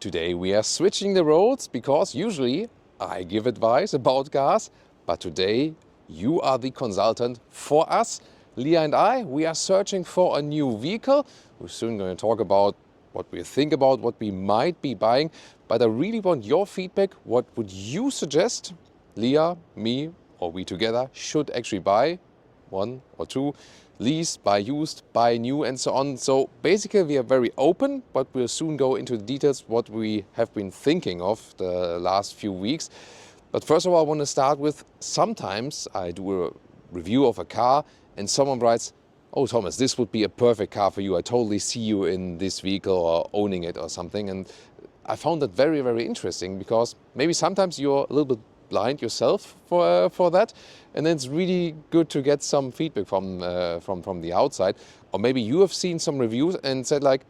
Today we are switching the roles because usually I give advice about cars, but today you are the consultant for us. Leah and I, we are searching for a new vehicle. We're soon going to talk about what we think about, what we might be buying, but I really want your feedback. What would you suggest Leah, me, or we together should actually buy? One or two, lease, buy used, buy new, and so on. So basically we are very open, but we'll soon go into the details what we have been thinking of the last few weeks. But first of all, I want to start with, sometimes I do a review of a car and someone writes, "Oh Thomas, this would be a perfect car for you. I totally see you in this vehicle or owning it or something." And I found that very, very interesting because maybe sometimes you're a little bit blind yourself for that, and then it's really good to get some feedback from the outside. Or maybe you have seen some reviews and said like,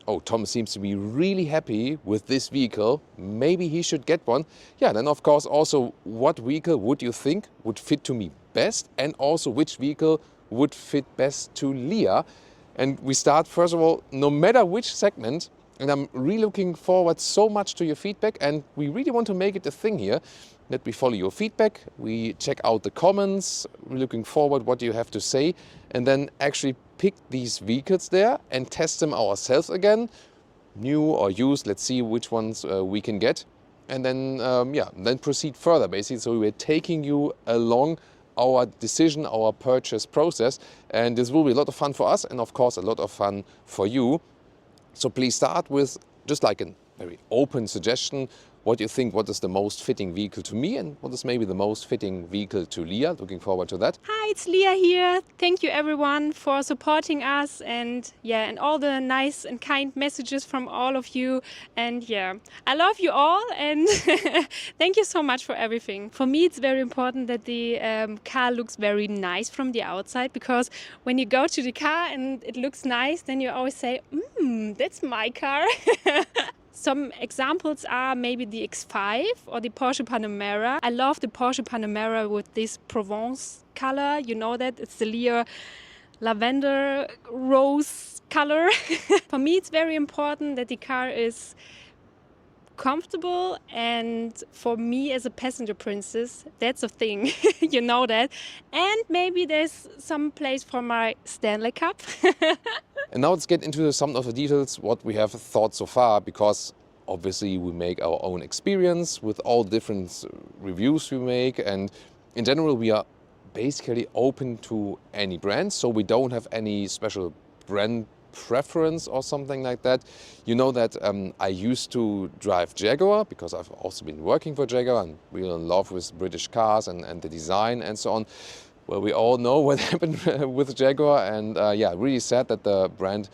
"Oh, Thomas seems to be really happy with this vehicle. Maybe he should get one." Yeah, then of course also what vehicle would you think would fit to me best, and also which vehicle would fit best to Leah. And we start first of all, no matter which segment, and I'm really looking forward so much to your feedback, and we really want to make it a thing here that we follow your feedback, we check out the comments, we're looking forward what you have to say, and then actually pick these vehicles there and test them ourselves again, new or used. Let's see which ones we can get, and then then proceed further basically. So we're taking you along our decision, our purchase process, and this will be a lot of fun for us and of course a lot of fun for you. So please start with just like a very open suggestion. What you think, what is the most fitting vehicle to me, and what is maybe the most fitting vehicle to Leah. Looking forward to that. Hi, it's Leah here. Thank you everyone for supporting us, and all the nice and kind messages from all of you. And I love you all, and thank you so much for everything. For me, it's very important that the car looks very nice from the outside, because when you go to the car and it looks nice, then you always say, that's my car. Some examples are maybe the X5 or the Porsche Panamera. I love the Porsche Panamera with this Provence color. You know that? It's the Leah lavender rose color. For me, it's very important that the car is comfortable, and for me as a passenger princess, that's a thing. You know that. And maybe there's some place for my Stanley Cup. And now let's get into some of the details, what we have thought so far, because obviously we make our own experience with all different reviews we make, and in general we are basically open to any brand, so we don't have any special brand preference or something like that. You know that I used to drive Jaguar because I've also been working for Jaguar and really in love with British cars and the design and so on. Well, we all know what happened with Jaguar, and really sad that the brand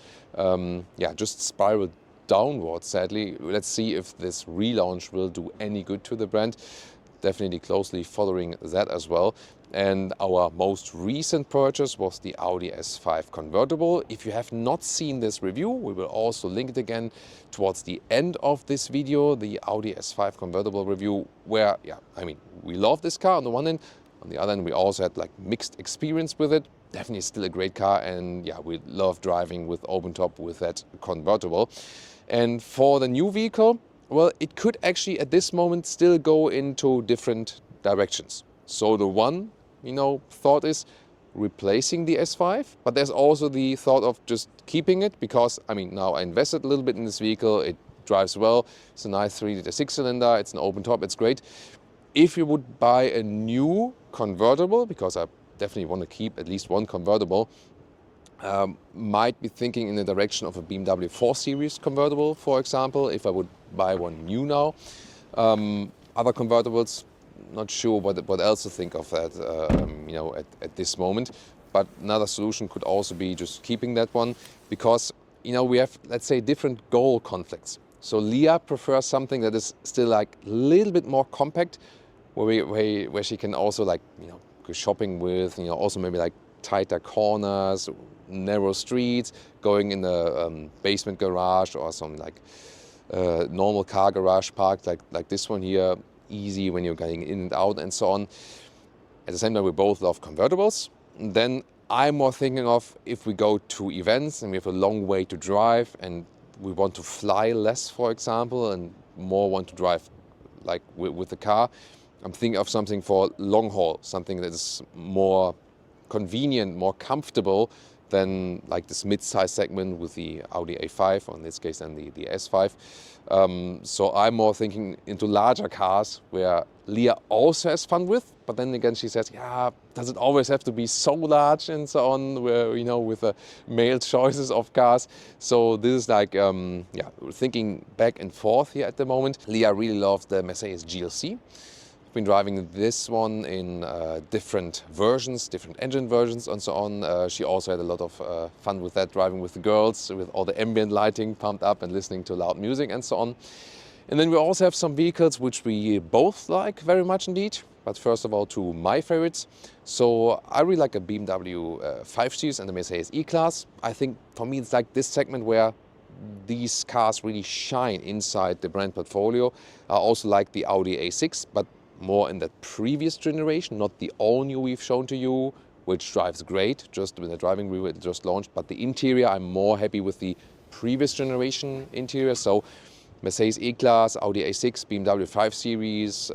just spiraled downwards, sadly. Let's see if this relaunch will do any good to the brand. Definitely closely following that as well. And our most recent purchase was the Audi S5 convertible. If you have not seen this review, we will also link it again towards the end of this video, the Audi S5 convertible review, where, we love this car on the one hand. On the other hand, we also had like mixed experience with it. Definitely still a great car, and we love driving with open top with that convertible. And for the new vehicle, well, it could actually at this moment still go into different directions. So the one, thought is replacing the S5, but there's also the thought of just keeping it because, now I invested a little bit in this vehicle. It drives well. It's a nice 3-liter 6-cylinder. It's an open top. It's great. If you would buy a new convertible, because I definitely want to keep at least one convertible, might be thinking in the direction of a BMW 4 Series convertible, for example, if I would buy one new now. Other convertibles, not sure what else to think of that, at this moment. But another solution could also be just keeping that one, because, we have, let's say, different goal conflicts. So Leah prefers something that is still like a little bit more compact, where she can also go shopping with, also maybe like tighter corners, narrow streets, going in the basement garage or some normal car garage park like this one here, easy when you're getting in and out and so on. At the same time, we both love convertibles. And then I'm more thinking of if we go to events and we have a long way to drive and we want to fly less, for example, and more want to drive like with the car. I'm thinking of something for long haul, something that is more convenient, more comfortable than like this mid-size segment with the Audi A5, or in this case then the S5. So I'm more thinking into larger cars where Leah also has fun with, but then again she says, yeah, does it always have to be so large and so on, where, you know, with the male choices of cars. So this is like, yeah, thinking back and forth here at the moment. Leah really loves the Mercedes GLC. Been driving this one in different versions, different engine versions and so on. She also had a lot of fun with that, driving with the girls, with all the ambient lighting pumped up and listening to loud music and so on. And then we also have some vehicles which we both like very much indeed. But first of all, to my favorites. So I really like a BMW 5 Series and the Mercedes E-Class. I think for me it's like this segment where these cars really shine inside the brand portfolio. I also like the Audi A6, but more in that previous generation, not the all-new we've shown to you, which drives great, just with the driving review it just launched. But the interior, I'm more happy with the previous generation interior. So Mercedes E-Class, Audi A6, BMW 5 Series,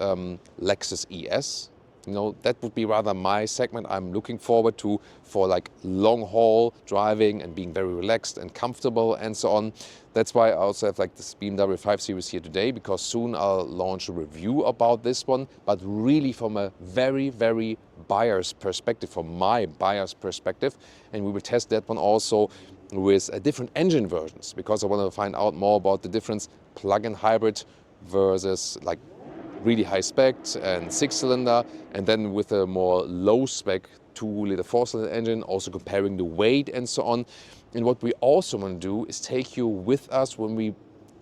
Lexus ES. You know, that would be rather my segment I'm looking forward to for like long haul driving and being very relaxed and comfortable and so on. That's why I also have like this BMW 5 Series here today, because soon I'll launch a review about this one, but really from a very, very buyer's perspective, from my buyer's perspective. And we will test that one also with different engine versions, because I want to find out more about the difference plug-in hybrid versus like really high spec and 6-cylinder, and then with a more low spec 2-liter 4-cylinder engine, also comparing the weight and so on. And what we also want to do is take you with us when we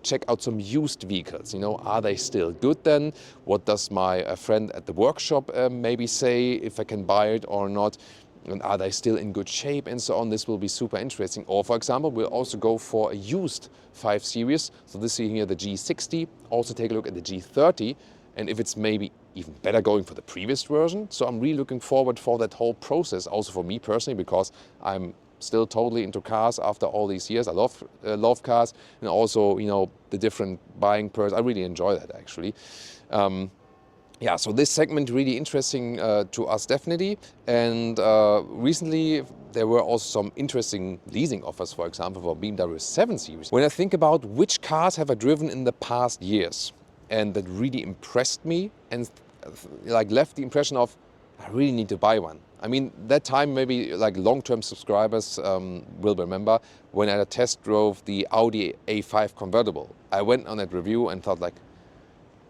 check out some used vehicles. You know, are they still good then? What does my friend at the workshop maybe say, if I can buy it or not? And are they still in good shape and so on? This will be super interesting. Or for example, we'll also go for a used 5 Series. So this here, the G60, also take a look at the G30. And if it's maybe even better going for the previous version. So I'm really looking forward for that whole process, also for me personally, because I'm still totally into cars after all these years. I love cars, and also, you know, the different buying perks. I really enjoy that actually. Yeah, so this segment really interesting to us definitely. And recently there were also some interesting leasing offers, for example, for BMW 7 Series. When I think about which cars have I driven in the past years, and that really impressed me and like left the impression of, I really need to buy one. I mean, that time maybe like long-term subscribers will remember when I test drove the Audi A5 convertible. I went on that review and thought like,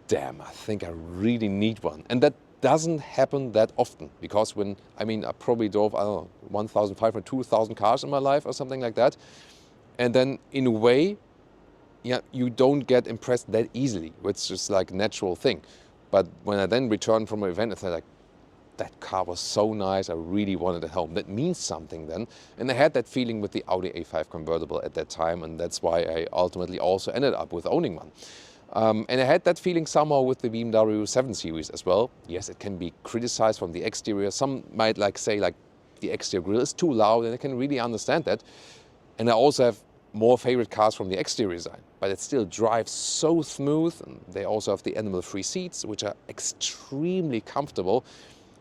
damn, I think I really need one. And that doesn't happen that often, because when, I mean, I probably drove, I don't know, 1,500, 2,000 cars in my life or something like that. And then in a way, yeah, you don't get impressed that easily, which is just like a natural thing. But when I then returned from an event, I thought like, that car was so nice, I really wanted it home. That means something then. And I had that feeling with the Audi A5 convertible at that time, and that's why I ultimately also ended up with owning one. And I had that feeling somehow with the BMW 7 Series as well. Yes, it can be criticized from the exterior. Some might like say like the exterior grille is too loud, and I can really understand that. And I also have more favorite cars from the exterior design, but it still drives so smooth. And they also have the animal-free seats, which are extremely comfortable.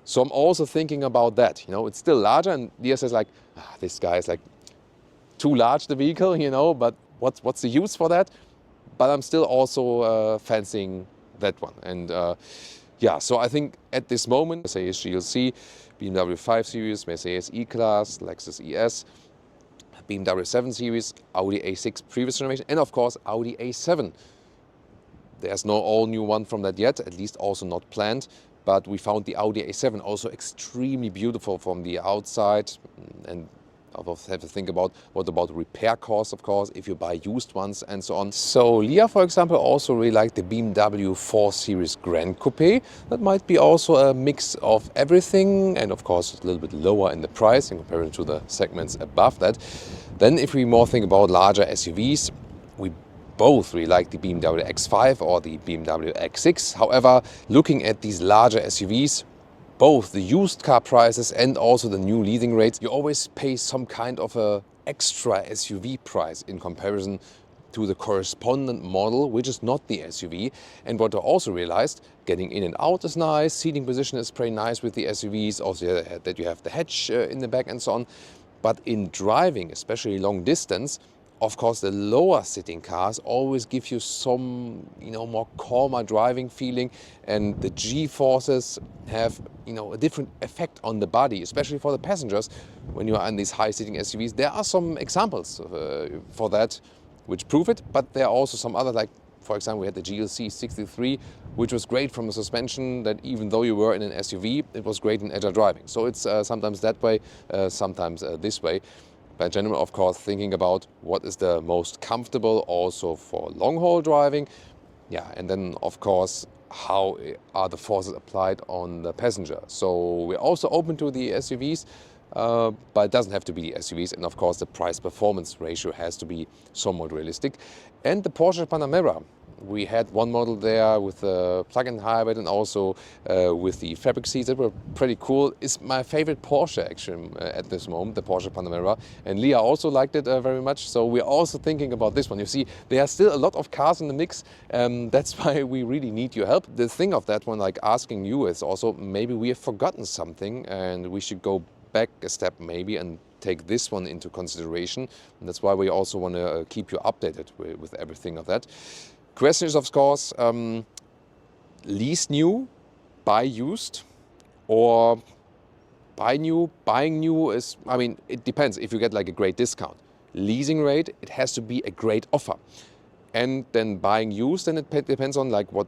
So I'm also thinking about that. You know, it's still larger, and Leah says like, this guy is like too large, the vehicle, you know, but what's the use for that? But I'm still also fancying that one. And yeah, so I think at this moment, Mercedes GLC, BMW 5 Series, Mercedes E-Class, Lexus ES, BMW 7 Series, Audi A6 previous generation, and of course Audi A7. There's no all-new one from that yet, at least also not planned. But we found the Audi A7 also extremely beautiful from the outside. And I have to think about what about repair costs, of course, if you buy used ones and so on. So Leah, for example, also really liked the BMW 4 Series Grand Coupe. That might be also a mix of everything, and of course a little bit lower in the price in comparison to the segments above that. Then if we more think about larger SUVs, we both really like the BMW X5 or the BMW X6. However, looking at these larger SUVs, both the used car prices and also the new leasing rates, you always pay some kind of a extra SUV price in comparison to the correspondent model, which is not the SUV. And what I also realized, getting in and out is nice, seating position is pretty nice with the SUVs, also that you have the hatch in the back and so on. But in driving, especially long distance, of course, the lower sitting cars always give you some, more calmer driving feeling, and the G-forces have, a different effect on the body, especially for the passengers when you are in these high sitting SUVs. There are some examples for that which prove it, but there are also some other, like, for example, we had the GLC 63, which was great from the suspension, that even though you were in an SUV, it was great in agile driving. So it's sometimes that way, sometimes this way. But in general, of course, thinking about what is the most comfortable also for long-haul driving. Yeah, and then, of course, how are the forces applied on the passenger. So we're also open to the SUVs, but it doesn't have to be the SUVs. And of course, the price-performance ratio has to be somewhat realistic. And the Porsche Panamera. We had one model there with the plug-in hybrid and also with the fabric seats that were pretty cool. It's my favorite Porsche actually at this moment, the Porsche Panamera. And Leah also liked it very much. So we're also thinking about this one. You see, there are still a lot of cars in the mix. That's why we really need your help. The thing of that one, like asking you, is also maybe we have forgotten something and we should go back a step maybe and take this one into consideration. And that's why we also want to keep you updated with everything of that. Question is, of course, lease new, buy used, or buy new. Buying new is, it depends. If you get like a great discount, leasing rate, it has to be a great offer. And then buying used, then it depends on like what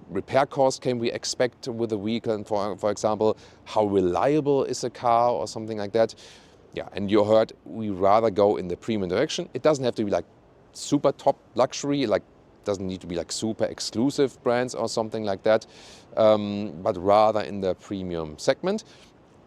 repair cost can we expect with the vehicle, and for example, how reliable is a car or something like that. Yeah, and you heard we rather go in the premium direction. It doesn't have to be like super top luxury, like doesn't need to be like super exclusive brands or something like that, but rather in the premium segment.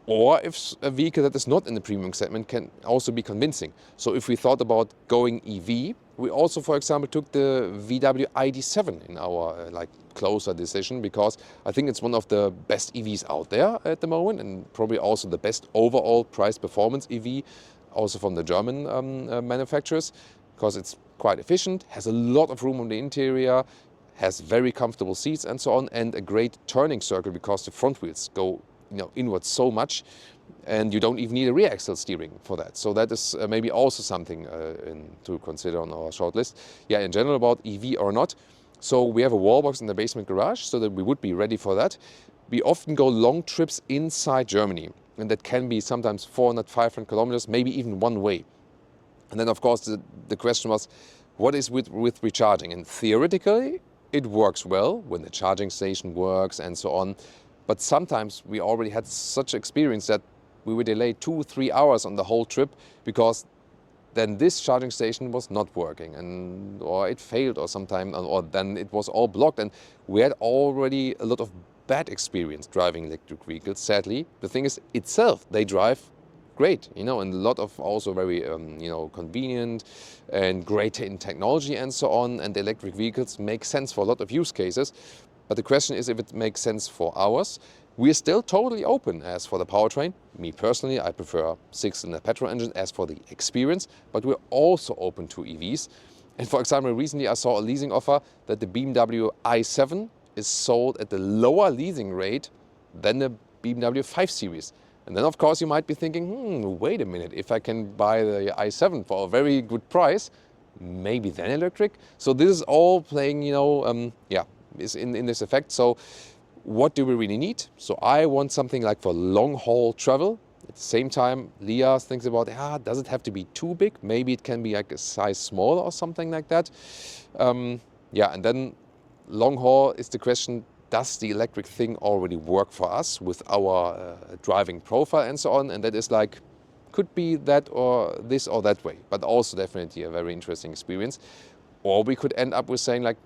Or if a vehicle that is not in the premium segment can also be convincing. So if we thought about going EV, we also, for example, took the VW ID.7 in our closer decision, because I think it's one of the best EVs out there at the moment, and probably also the best overall price performance EV, also from the German manufacturers, because it's quite efficient, has a lot of room on the interior, has very comfortable seats and so on, and a great turning circle because the front wheels go inwards so much, and you don't even need a rear axle steering for that. So that is maybe also something to consider on our shortlist. Yeah, in general about EV or not. So we have a wall box in the basement garage so that we would be ready for that. We often go long trips inside Germany, and that can be sometimes 400, 500 kilometers, maybe even one way. And then, of course, the question was, what is with recharging? And theoretically, it works well when the charging station works and so on. But sometimes we already had such experience that we were delayed 2-3 hours on the whole trip because then this charging station was not working, or it failed or sometime, or then it was all blocked. And we had already a lot of bad experience driving electric vehicles, sadly. The thing is, itself, they drive great, and a lot of also very, convenient and great in technology and so on. And the electric vehicles make sense for a lot of use cases. But the question is if it makes sense for ours. We're still totally open as for the powertrain. Me personally, I prefer 6-cylinder petrol engine as for the experience, but we're also open to EVs. And for example, recently I saw a leasing offer that the BMW i7 is sold at the lower leasing rate than the BMW 5 Series. And then, of course, you might be thinking, wait a minute, if I can buy the i7 for a very good price, maybe then electric. So this is all playing, is in this effect. So what do we really need? So I want something like for long-haul travel. At the same time, Leah thinks about, does it have to be too big? Maybe it can be like a size smaller or something like that. And then long-haul is the question, does the electric thing already work for us with our driving profile and so on? And that is like, could be that or this or that way, but also definitely a very interesting experience. Or we could end up with saying like,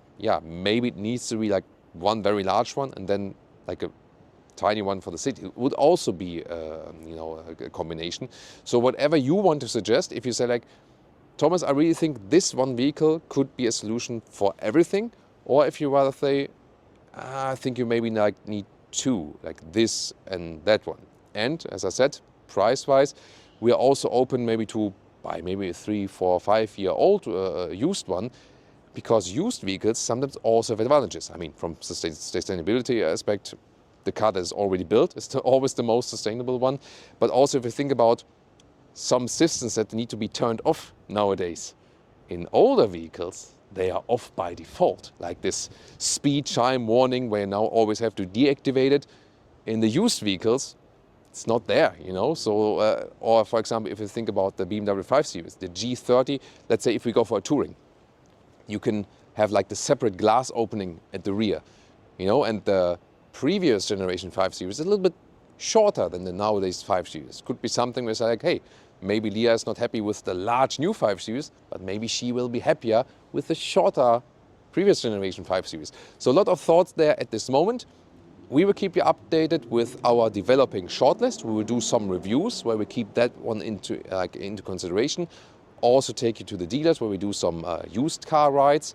maybe it needs to be like one very large one and then like a tiny one for the city. It would also be a combination. So whatever you want to suggest, if you say like, Thomas, I really think this one vehicle could be a solution for everything, or if you rather say, I think you maybe need two, like this and that one. And as I said, price-wise, we are also open maybe to buy maybe a 3, 4, 5-year-old used one, because used vehicles sometimes also have advantages. I mean, from sustainability aspect, the car that is already built is always the most sustainable one. But also if you think about some systems that need to be turned off nowadays, in older vehicles, they are off by default, like this speed chime warning where you now always have to deactivate it. In the used vehicles, it's not there, you know. So, or for example, if you think about the BMW 5 Series, the G30, let's say if we go for a touring, you can have like the separate glass opening at the rear, you know, and the previous generation 5 Series is a little bit shorter than the nowadays 5 Series. Could be something where it's like, hey, maybe Leah is not happy with the large new 5 Series, but maybe she will be happier with the shorter previous generation 5 Series. So a lot of thoughts there at this moment. We will keep you updated with our developing shortlist. We will do some reviews where we keep that one into consideration. Also take you to the dealers where we do some used car rides.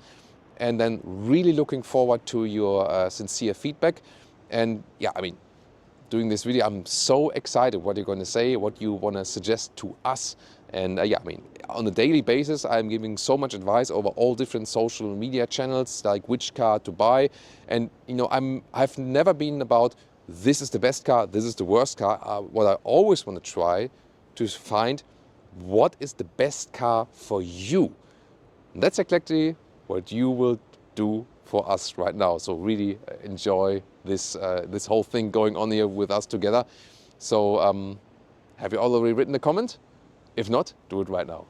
And then really looking forward to your sincere feedback. And yeah, I mean, doing this video, I'm so excited what you're going to say, what you want to suggest to us. And yeah, I mean, on a daily basis, I'm giving so much advice over all different social media channels, like which car to buy. And you know, I've never been about this is the best car, this is the worst car. What I always want to try to find, what is the best car for you? And that's exactly what you will do for us right now. So really enjoy this this whole thing going on here with us together. So have you already written a comment? If not, do it right now.